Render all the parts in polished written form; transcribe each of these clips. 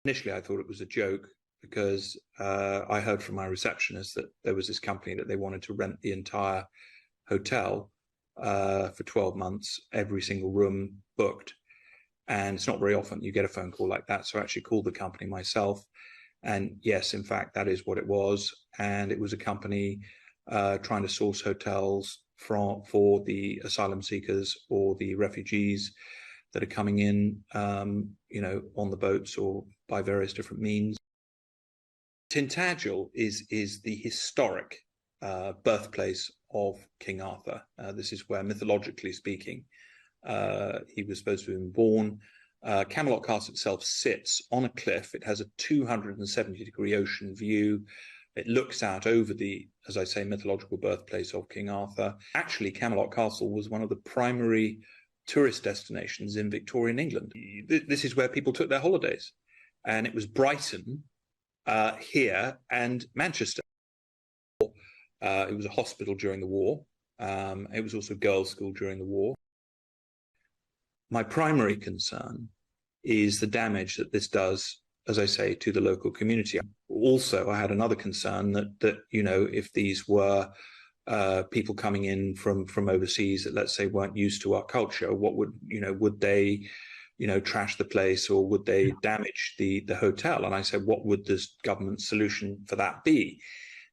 Initially, I thought it was a joke because I heard from my receptionist that there was this company that they wanted to rent the entire hotel for 12 months, every single room booked. And it's not very often you get a phone call like that. So I actually called the company myself. And yes, in fact, that is what it was. And it was a company trying to source hotels for the asylum seekers or the refugees that are coming in, on the boats or by various different means. Tintagel is the historic birthplace of King Arthur. This is where, mythologically speaking, he was supposed to have been born. Camelot Castle itself sits on a cliff. It has a 270-degree ocean view. It looks out over the, as I say, mythological birthplace of King Arthur. Actually, Camelot Castle was one of the primary tourist destinations in Victorian England. This is where people took their holidays. And it was Brighton, here, and Manchester. It was a hospital during the war. It was also a girls' school during the war. My primary concern is the damage that this does, as I say, to the local community. Also, I had another concern that if these were people coming in from overseas that, let's say, weren't used to our culture, what would they, trash the place, or would they damage the hotel? And I said, what would this government solution for that be?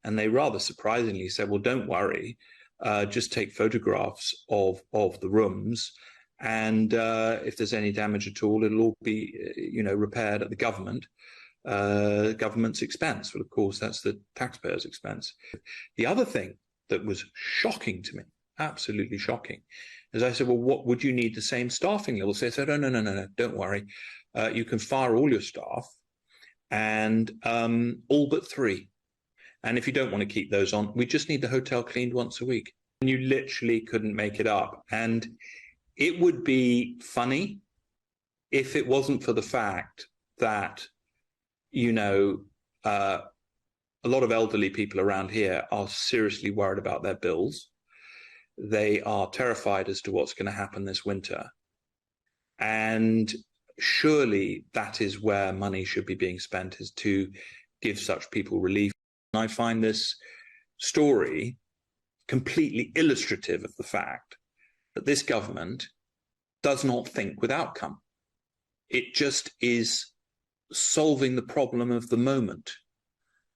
And they rather surprisingly said, well, don't worry, just take photographs of the rooms. And if there's any damage at all, it'll all be, repaired at the government's expense. Well, of course, that's the taxpayers' expense. The other thing that was shocking to me, absolutely shocking, is I said, well, what would you need the same staffing levels? They said, oh, no, don't worry. You can fire all your staff and all but 3. And if you don't want to keep those on, we just need the hotel cleaned once a week. And you literally couldn't make it up. And it would be funny if it wasn't for the fact that, a lot of elderly people around here are seriously worried about their bills. They are terrified as to what's going to happen this winter. And surely that is where money should be being spent, is to give such people relief. And I find this story completely illustrative of the fact that this government does not think with outcome. It just is solving the problem of the moment.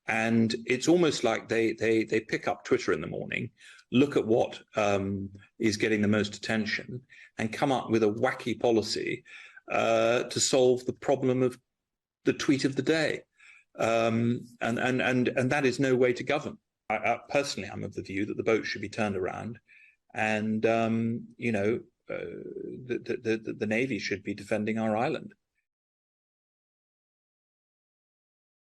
And it's almost like they pick up Twitter in the morning, look at what is getting the most attention, and come up with a wacky policy to solve the problem of the tweet of the day. And that is no way to govern. Personally, I'm of the view that the boat should be turned around, and the Navy should be defending our island.